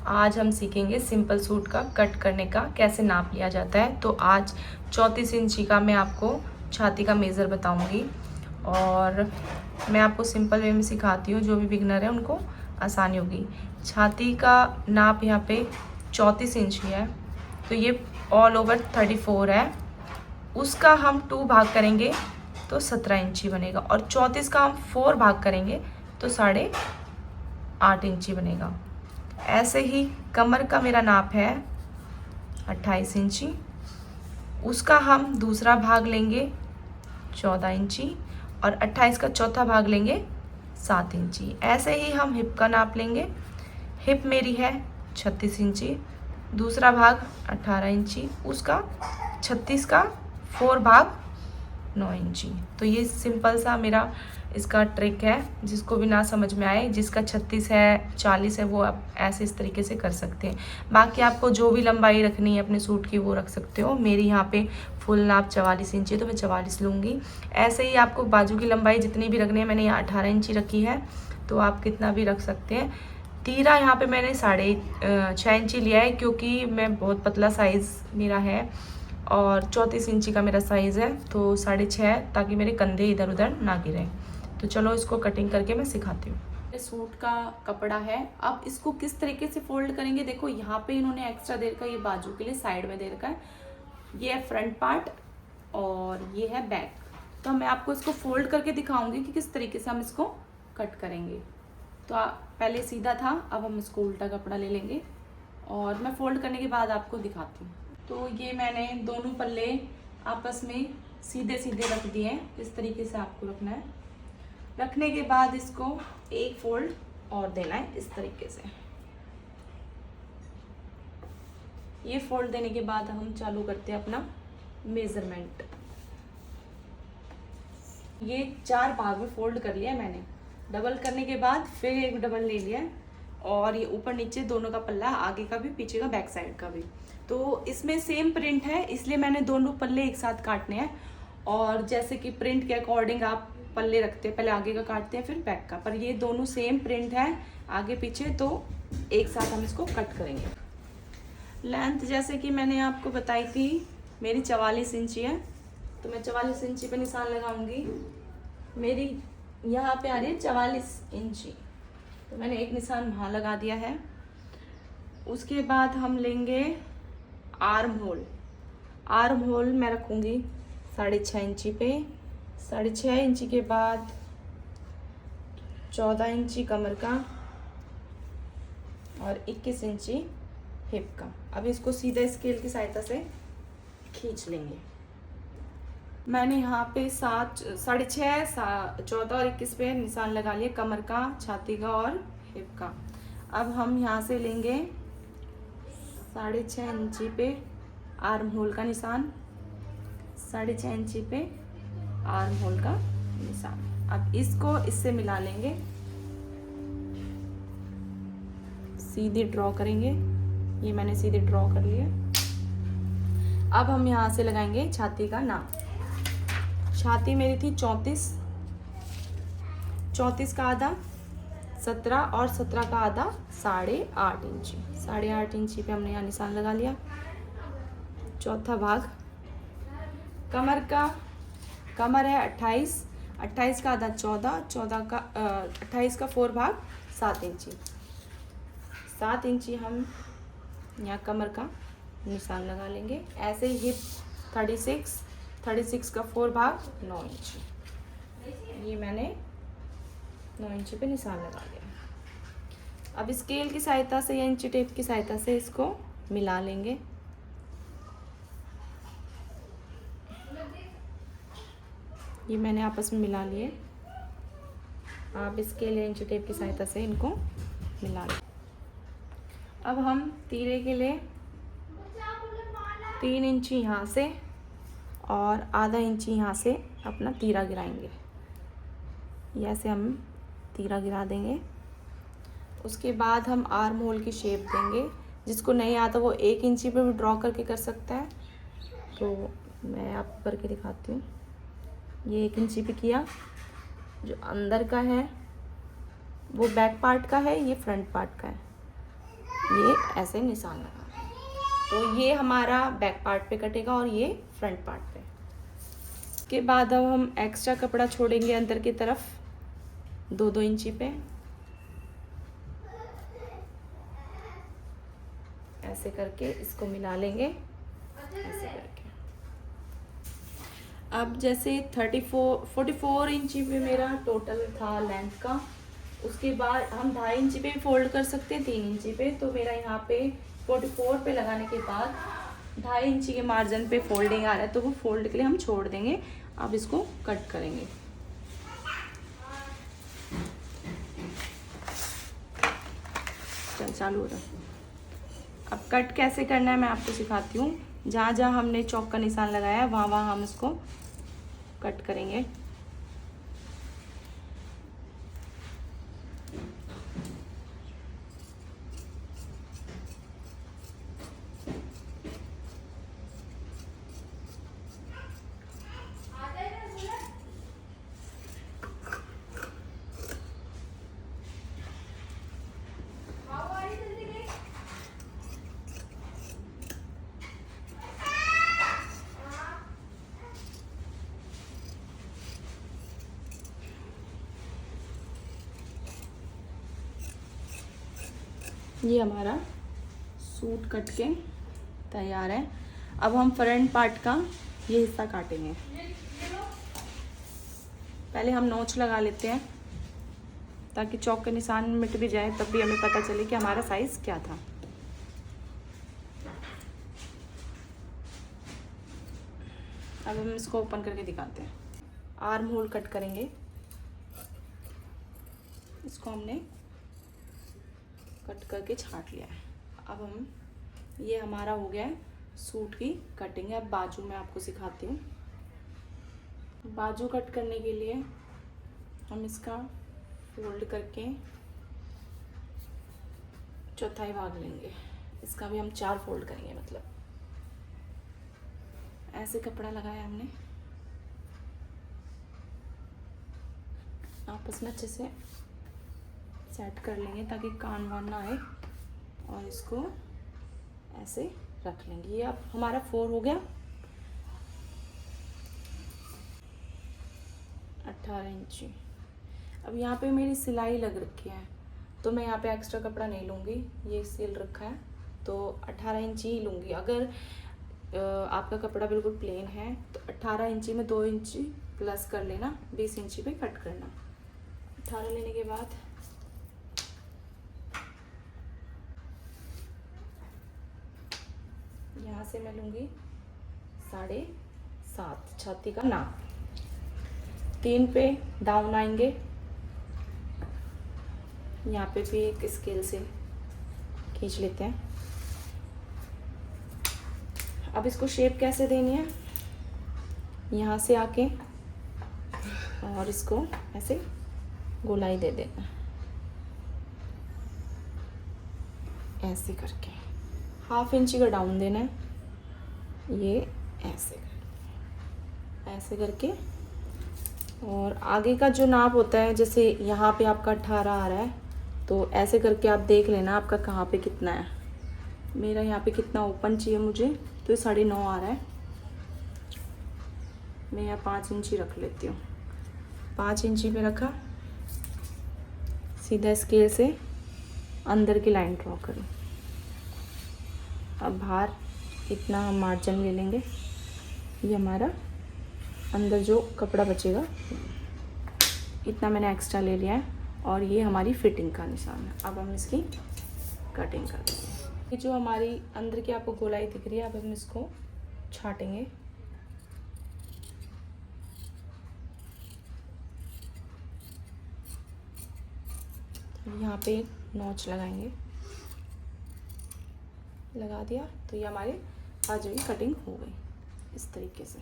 आज हम सीखेंगे सिंपल सूट का कट करने का कैसे नाप लिया जाता है। तो आज 34 इंची का मैं आपको छाती का मेज़र बताऊंगी और मैं आपको सिंपल वे में सिखाती हूँ, जो भी बिगनर है उनको आसानी होगी। छाती का नाप यहाँ पे 34 इंची है, तो ये ऑल ओवर 34 है। उसका हम 2 भाग करेंगे तो 17 इंची बनेगा और 34 का हम 4 भाग करेंगे तो 8.5 इंची बनेगा। ऐसे ही कमर का मेरा नाप है 28 इंची, उसका हम दूसरा भाग लेंगे 14 इंची और 28 का चौथा भाग लेंगे 7 इंची। ऐसे ही हम हिप का नाप लेंगे। हिप मेरी है 36 इंची, दूसरा भाग 18 इंची, उसका 36 का 4 भाग 9 इंची। तो ये सिंपल सा मेरा इसका ट्रिक है। जिसको भी ना समझ में आए, जिसका 36 है 40 है, वो आप ऐसे इस तरीके से कर सकते हैं। बाकी आपको जो भी लंबाई रखनी है अपने सूट की वो रख सकते हो। मेरी यहाँ पे फुल नाप 44 इंची है तो मैं 44 लूँगी। ऐसे ही आपको बाजू की लंबाई जितनी भी रखनी है, मैंने यहाँ 18 इंची रखी है, तो आप कितना भी रख सकते हैं। तीरा यहाँ पे मैंने 6.5 इंची लिया है, क्योंकि मैं बहुत पतला साइज़ मेरा है और 34 इंची का मेरा साइज़ है, तो 6.5, ताकि मेरे कंधे इधर उधर ना गिरें। तो चलो इसको कटिंग करके मैं सिखाती हूँ। सूट का कपड़ा है, अब इसको किस तरीके से फोल्ड करेंगे। देखो यहाँ पे इन्होंने एक्स्ट्रा दे रखा है, ये बाजू के लिए साइड में दे रखा है। ये है फ्रंट पार्ट और ये है बैक। तो मैं आपको इसको फोल्ड करके दिखाऊंगी कि किस तरीके से हम इसको कट करेंगे। तो पहले सीधा था, अब हम इसको उल्टा कपड़ा ले लेंगे और मैं फोल्ड करने के बाद आपको दिखाती हूँ। तो ये मैंने दोनों पल्ले आपस में सीधे सीधे रख दिए हैं। इस तरीके से आपको रखना है। रखने के बाद इसको एक फोल्ड और देना है इस तरीके से। ये फोल्ड देने के बाद हम चालू करते हैं अपना मेजरमेंट। ये 4 भाग में फोल्ड कर लिया मैंने। डबल करने के बाद फिर एक डबल ले लिया और ये ऊपर नीचे दोनों का पल्ला, आगे का भी पीछे का बैक साइड का भी। तो इसमें सेम प्रिंट है, इसलिए मैंने दोनों पल्ले एक साथ काटने हैं। और जैसे कि प्रिंट के अकॉर्डिंग आप पल्ले रखते हैं, पहले आगे का काटते हैं फिर बैक का, पर ये दोनों सेम प्रिंट है आगे पीछे, तो एक साथ हम इसको कट करेंगे। लेंथ जैसे कि मैंने आपको बताई थी, मेरी 44 इंची है, तो मैं 44 इंची पे निशान लगाऊंगी। मेरी यहाँ पे आ रही है 44 इंची, तो मैंने एक निशान वहाँ लगा दिया है। उसके बाद हम लेंगे आर्म होल। आर्म होल मैं रखूँगी 6.5 इंची पे। 6.5 इंची के बाद 14 इंची कमर का और 21 इंची हिप का। अब इसको सीधा स्केल की सहायता से खींच लेंगे। मैंने यहाँ पे 6.5, 14 और 21 पे निशान लगा लिए, कमर का, छाती का और हिप का। अब हम यहाँ से लेंगे 6.5 इंची पे आर्म होल का निशान, 6.5 इंची पे आर्म होल का निशान। अब इसको इससे मिला लेंगे, सीधे ड्रॉ करेंगे। ये मैंने सीधे ड्रॉ कर लिया। अब हम यहाँ से लगाएंगे छाती का नाप। छाती मेरी थी 34, 34 का आधा 17 और 17 का आधा 8.5 इंची। 8.5 इंची पे हमने यहाँ निशान लगा लिया। चौथा भाग कमर का, कमर है 28, 28 का आधा 14, 14 का 28 का 4 भाग 7 इंची। 7 इंची हम यहाँ कमर का निशान लगा लेंगे। ऐसे ही हिप 36, 36 का 4 भाग 9 इंची। ये मैंने 9 इंची पे निशान लगा लिया। अब स्केल की सहायता से या इंची टेप की सहायता से इसको मिला लेंगे। ये मैंने आपस में मिला लिए। आप स्केल या इंची टेप की सहायता से इनको मिला लें। अब हम तीरे के लिए 3 इंची यहाँ से और आधा इंची यहाँ से अपना तीरा गिराएंगे। ऐसे हम तीरा गिरा देंगे। उसके बाद हम आर्म होल की शेप देंगे। जिसको नहीं आता वो 1 इंची पे भी ड्रॉ करके कर सकता है, तो मैं आपको करके दिखाती हूँ। ये 1 इंची पे किया। जो अंदर का है वो बैक पार्ट का है, ये फ्रंट पार्ट का है। ये ऐसे निशान लगा रहे हैं। तो ये हमारा बैक पार्ट पे कटेगा और ये फ्रंट पार्ट पे। इसके बाद अब हम एक्स्ट्रा कपड़ा छोड़ेंगे अंदर की तरफ 2-2 इंची पे, ऐसे करके इसको मिला लेंगे ऐसे करके। अब जैसे 44 इंची पे मेरा टोटल था लेंथ का, उसके बाद हम 2.5 इंची पे भी फोल्ड कर सकते हैं, 3 इंची पे। तो मेरा यहाँ पे 44 पे लगाने के बाद 2.5 इंची के मार्जिन पे फोल्डिंग आ रहा है, तो वो फोल्ड के लिए हम छोड़ देंगे। अब इसको कट करेंगे। चल चालू हो रहा है। अब कट कैसे करना है मैं आपको सिखाती हूँ। जहाँ जहाँ हमने चौक का निशान लगाया है वहाँ वहाँ हम इसको कट करेंगे। ये हमारा सूट कट के तैयार है। अब हम फ्रंट पार्ट का ये हिस्सा काटेंगे। पहले हम नोच लगा लेते हैं ताकि चौक का निशान मिट भी जाए, तब भी हमें पता चले कि हमारा साइज़ क्या था। अब हम इसको ओपन करके दिखाते हैं। आर्म होल कट करेंगे। इसको हमने कट करके छांट लिया है। अब हम ये हमारा हो गया है सूट की कटिंग। अब बाजू में आपको सिखाती हूँ। बाजू कट करने के लिए हम इसका फोल्ड करके चौथाई भाग लेंगे। इसका भी हम 4 फोल्ड करेंगे, मतलब ऐसे कपड़ा लगाया हमने, आपस में अच्छे से सेट कर लेंगे ताकि कान वान ना आए, और इसको ऐसे रख लेंगे। ये अब हमारा 4 हो गया। 18 इंची। अब यहाँ पे मेरी सिलाई लग रखी है, तो मैं यहाँ पे एक्स्ट्रा कपड़ा नहीं लूँगी, ये सिल रखा है तो 18 इंची ही लूँगी। अगर आपका कपड़ा बिल्कुल प्लेन है तो 18 इंची में 2 इंची प्लस कर लेना, 20 इंची पे कट करना। 18 लेने के बाद यहाँ से मैं लूँगी 7.5 छाती का नाप। 3 पे डाउन आएंगे, यहाँ पे भी एक स्केल से खींच लेते हैं। अब इसको शेप कैसे देनी है, यहाँ से आके और इसको ऐसे गोलाई दे देना, ऐसे करके 1/2 इंची का डाउन देना है। ये ऐसे करके, और आगे का जो नाप होता है, जैसे यहाँ पे आपका 18 आ रहा है, तो ऐसे करके आप देख लेना आपका कहाँ पे कितना है। मेरा यहाँ पे कितना ओपन चाहिए मुझे, तो 9.5 आ रहा है। मैं यहाँ 5 इंची रख लेती हूँ। 5 इंची पे रखा, सीधा स्केल से अंदर की लाइन ड्रॉ करूँ। अब बाहर इतना हम मार्जिन ले लेंगे। ये हमारा अंदर जो कपड़ा बचेगा इतना मैंने एक्स्ट्रा ले लिया है, और ये हमारी फिटिंग का निशान है। अब हम इसकी कटिंग कर देंगे। ये जो हमारी अंदर की आपको गोलाई दिख रही है, अब हम इसको छाटेंगे। यहाँ पे नोच लगाएंगे, लगा दिया तो ये हमारे बाजू की कटिंग हो गई इस तरीके से।